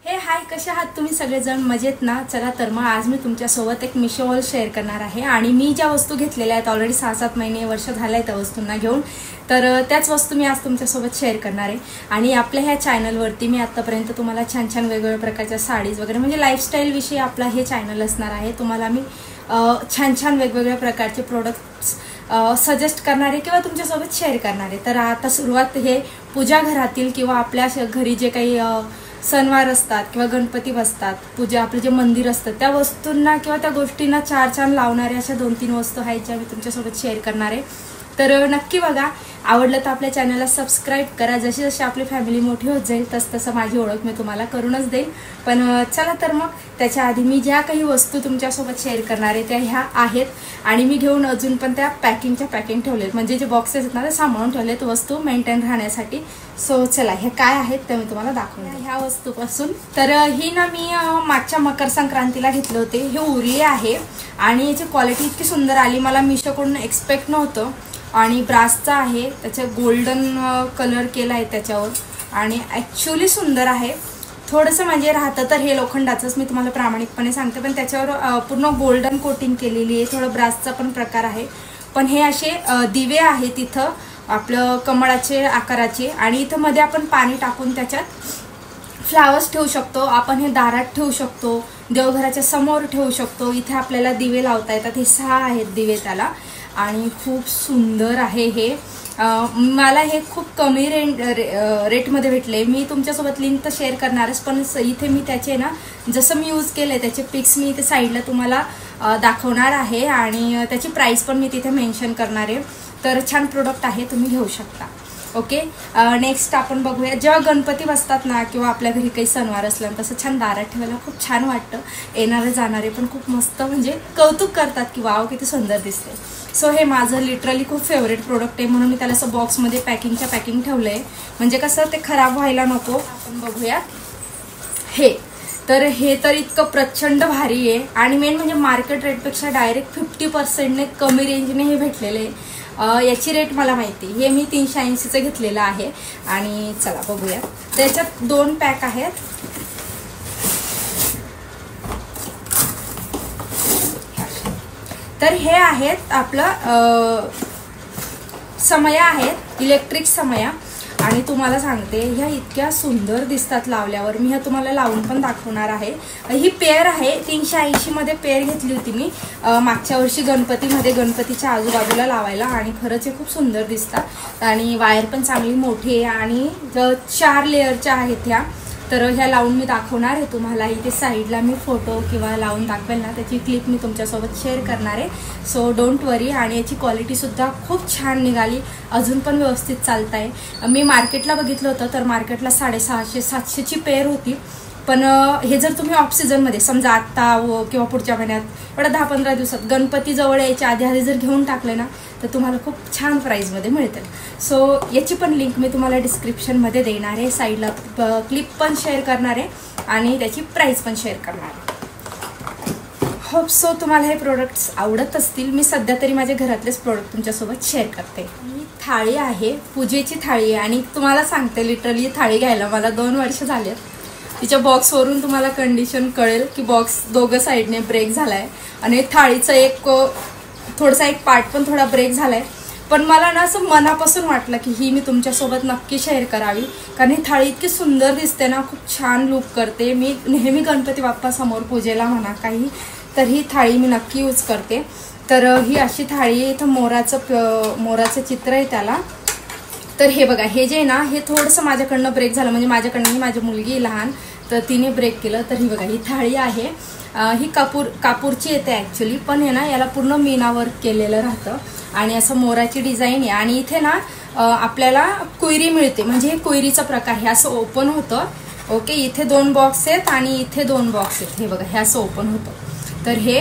हे हाय, कशा आहात तुम्ही सगळेजण? मजेत ना? चला तर मग आज मी तुमच्यासोबत एक मिशो हॉल शेअर करणार आहे आणि मी ज्या वस्तू घेतलेल्या आहेत ऑलरेडी 6-7 महिने वर्ष झाले आहेत त्या वस्तूंना घेऊन, तर त्याच वस्तू मी आज तुमच्यासोबत शेअर करणार आहे। आणि आपल्या ह्या चॅनलवरती मी आतापर्यंत तुम्हाला छान छान वेगवेगळ्या प्रकारच्या साडीज वगैरे म्हणजे लाईफस्टाईल विषयी आपला हे चॅनल असणार आहे। तुम्हाला मी छान छान वेगवेगळ्या प्रकारचे प्रोडक्ट्स सजेस्ट करणारे किंवा तुमच्यासोबत शेअर करणारे। तर आता सुरुवात हे पूजा घरातील किंवा आपल्या घरी जे काही सणवार असतात किंवा गणपती बसतात, पूजा आपलं जे मंदिर असतं त्या वस्तूंना किंवा त्या गोष्टींना चार चांद लावणाऱ्या अशा 2-3 वस्तू आहेत ज्या मी तुमच्यासोबत शेअर करणार आहे। तर नक्की बघा, आवडलं तर आपल्या चॅनलला सबस्क्राईब करा। जशी जशी आपली फॅमिली मोठी होत जाईल तसं माझी ओळख मी तुम्हाला करूनच देईल। पण चला तर मग त्याच्या आधी मी ज्या काही वस्तू तुमच्यासोबत शेअर करणार आहे त्या ह्या आहेत आणि मी घेऊन अजून पण त्या पॅकिंग ठेवलेत, म्हणजे जे बॉक्सेस आहेत ना ते सांभाळून ठेवलेत वस्तू मेंटेन राहण्यासाठी। सो चला हे काय आहेत ते मी तुम्हाला दाखवणार ह्या वस्तूपासून। तर ही ना मी मागच्या मकर संक्रांतीला घेतले होते। हे उरले आहे आणि याची क्वालिटी इतकी सुंदर आली, मला मिशोकडून एक्सपेक्ट नव्हतं। आणि ब्रासचा आहे, त्याचे गोल्डन कलर केला आहे त्याच्यावर आणि ॲक्च्युली सुंदर आहे। थोडंसं म्हणजे राहतं तर हे लोखंडाचंच, मी तुम्हाला प्रामाणिकपणे सांगते, पण त्याच्यावर पूर्ण गोल्डन कोटिंग केलेली आहे। थोडं ब्रासचा पण प्रकार आहे, पण हे असे दिवे आहेत इथं आपलं कमळाचे आकाराचे आणि इथं मध्ये आपण पाणी टाकून त्याच्यात फ्लावर्स ठेवू शकतो। आपण हे दारात ठेवू शकतो, देवघराच्या समोर ठेवू शकतो। इथे आपल्याला दिवे लावता येतात, हे 6 आहेत दिवे त्याला आणि खूप सुंदर आहे हे। मला हे खूप कमी रेटमध्ये भेटले। मी तुमच्यासोबत लिंक तर शेअर करणारच, पण इथे मी त्याचे ना जसं मी यूज केले त्याचे पिक्स मी इथे साईडला तुम्हाला दाखवणार आहे आणि त्याची प्राइस पण मी तिथे मेन्शन करणार आहे। तर छान प्रोडक्ट आहे, तुम्ही घेऊ शकता। ओके, नेक्स्ट आपण बघूया, जेव्हा गणपती बसतात ना किंवा आपल्या घरी काही सणवार असला तसं छान दारात ठेवायला खूप छान वाटतं। येणारे जाणारे पण खूप मस्त म्हणजे कौतुक करतात की वाव किती सुंदर दिसते। सो हे माझं लिटरली खूप फेवरेट प्रोडक्ट आहे, म्हणून मी त्याला असं बॉक्समध्ये पॅकिंग ठेवलं आहे, म्हणजे कसं ते खराब व्हायला नको। आपण बघूया हे, तर हे तर इतकं प्रचंड भारी आहे आणि मेन म्हणजे मार्केट रेटपेक्षा डायरेक्ट 50% कमी रेंजने हे भेटलेले आहे। याची रेट मला माहिती, हे मी 380चं घेतलेलं आहे आणि चला बघूया। त्याच्यात 2 पॅक आहेत। तर हे आहेत आपलं समया आहेत, इलेक्ट्रिक समया, आणि तुम्हाला सांगते ह्या इतक्या सुंदर दिसतात लावल्यावर। मी ह्या तुम्हाला लावून पण दाखवणार आहे। ही पेअर आहे, 380 मध्ये पेअर घेतली होती मी मागच्या वर्षी गणपतीमध्ये, गणपतीच्या आजूबाजूला लावायला, आणि खरंच हे खूप सुंदर दिसतात आणि वायर पण चांगली मोठी आहे आणि 4 लेअरच्या आहेत ह्या। तर ह्या लावून मी दाखवणार आहे तुम्हाला, इथे साईडला मी फोटो किंवा लावून दाखवेल ना त्याची क्लिप मी तुमच्यासोबत शेअर करणार आहे। सो डोंट वरी, आणि याची क्वालिटीसुद्धा खूप छान निघाली, अजून पण व्यवस्थित चालत आहे। मी मार्केटला बघितलं होतं तर मार्केटला 650-700ची पेअर होती, पण हे जर तुम्ही ऑफ सीझनमध्ये समजा आत्ता किंवा पुढच्या महिन्यात एवढ्या 10-15 दिवसात गणपती जवळ यायच्या आधी जर घेऊन टाकले ना तर तुम्हाला खूप छान प्राईजमध्ये मिळतील। सो याची पण लिंक मी तुम्हाला डिस्क्रिप्शनमध्ये देणार आहे, साईडला क्लिप पण शेअर करणार आहे आणि त्याची प्राईस पण शेअर करणार आहे। होप सो तुम्हाला हे प्रोडक्ट्स आवडत असतील। मी सध्या तरी माझ्या घरातलेच प्रोडक्ट तुमच्यासोबत शेअर करते। ही थाळी आहे, पूजेची थाळी आहे, आणि तुम्हाला सांगते लिटरली थाळी घ्यायला मला 2 वर्ष झालेत। तिच्या बॉक्सवरून तुम्हाला कंडिशन कळेल की बॉक्स दोघं साईडने ब्रेक झालाय आणि थाळीचं एक थोडासा एक पार्ट पण थोडा ब्रेक झालाय, पण मला ना असं मनापासून वाटलं की ही मी तुमच्यासोबत नक्की शेअर करावी, कारण ही थाळी इतकी सुंदर दिसते ना, खूप छान लुक करते। मी नेहमी गणपती बाप्पा समोर पूजेला म्हणा काही, तर ही थाळी मी नक्की यूज करते। तर ही अशी थाळी आहे, इथं मोराचं चित्र आहे त्याला। तर हे बघा, हे जे ना हे थोडंसं माझ्याकडनं ब्रेक झालं, म्हणजे माझ्याकडनं माझी मुलगी लहान तर तिने ब्रेक केलं। तर ही बघा, ही थाळी आहे, ही कापूरची येते ॲक्च्युली, पण आहे ना याला पूर्ण मीना वर्क केलेलं राहतं आणि असं मोराची डिझाईन आहे। आणि इथे ना आपल्याला कुयरी मिळते, म्हणजे हे कुयरीचा प्रकार, हे असं ओपन होतं। ओके, इथे 2 बॉक्स आहेत आणि इथे 2 बॉक्स आहेत, हे बघा हे असं ओपन होतं। तर हे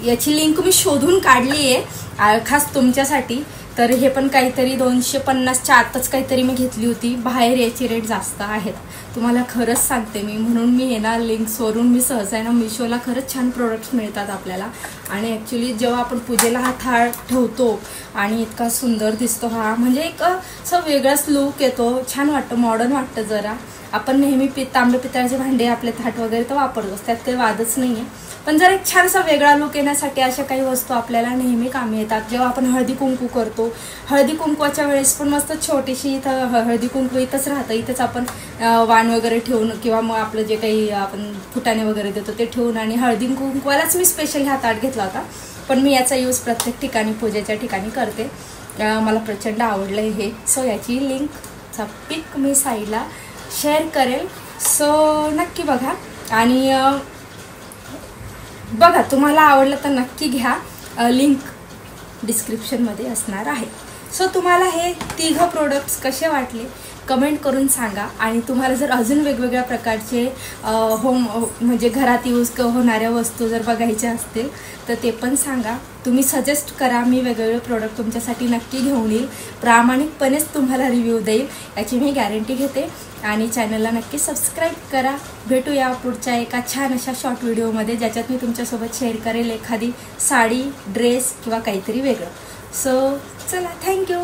याची लिंक मी शोधून काढली आहे खास तुमच्यासाठी। तर हे पण काहीतरी 250च्या आतच काहीतरी मी घेतली होती, बाहेर याची रेट जास्त आहेत। तुम्हाला खरंच सांगते मी, म्हणून मी हे ना लिंक्सवरून मी सहसा आहे ना मिशोला खरंच छान प्रोडक्ट्स मिळतात आपल्याला. आणि ॲक्च्युली जेव्हा आपण पूजेला हा थाळ ठेवतो आणि इतका सुंदर दिसतो हा, म्हणजे एक असं वेगळाच लुक येतो, छान वाटतं, मॉडर्न वाटतं जरा. आपण नेहमी तांबे पितळाचे भांडे आपले थाट वगैरे तर वापरतोच, त्यात काही वादच नाही आहे, पण जर एक छानसा वेगळा लुक येण्यासाठी अशा काही वस्तू आपल्याला नेहमी कामी येतात. जेव्हा आपण हळदी कुंकू करतो, हळदी कुंकवाच्या वेळेस पण मस्त छोटीशी इथं हळदी कुंकू इथंच राहतं, इथंच आपण वाण वगैरे ठेवून किंवा मग आपलं जे काही आपण फुटाणे वगैरे देतो ते ठेवून, आणि हळदी कुंकवालाच मी स्पेशल हा ताट घेतला होता, पण मी याचा यूज प्रत्येक ठिकाणी पूजेच्या ठिकाणी करते. मला प्रचंड आवडलं हे. सो याची लिंकचा पिक मी साईडला शेअर करेल, सो नक्की बघा. आणि बघा, तुम्हाला आवडलं तर नक्की घ्या, लिंक डिस्क्रिप्शनमध्ये असणार आहे. सो तुम्हाला हे 3 प्रोडक्ट्स कसे वाटले कमेंट करून सांगा. आणि तुम्हाला जर अजून वेगवेगळ्या प्रकारचे म्हणजे घरात यूज होणाऱ्या वस्तू जर बघायच्या असतील तर ते पण सांगा, तुम्ही सजेस्ट करा, मी वेगवेगळे प्रोडक्ट तुमच्यासाठी नक्की घेऊन येईल, प्रामाणिकपणेच तुम्हाला रिव्ह्यू देईल, याची मी गॅरंटी घेते. आणि चॅनलला नक्की सबस्क्राईब करा. भेटूया पुढच्या एका छान अशा शॉर्ट व्हिडिओमध्ये, ज्याच्यात मी तुमच्यासोबत शेअर करेल एखादी साडी, ड्रेस किंवा काहीतरी वेगळं. सो चला, थँक्यू.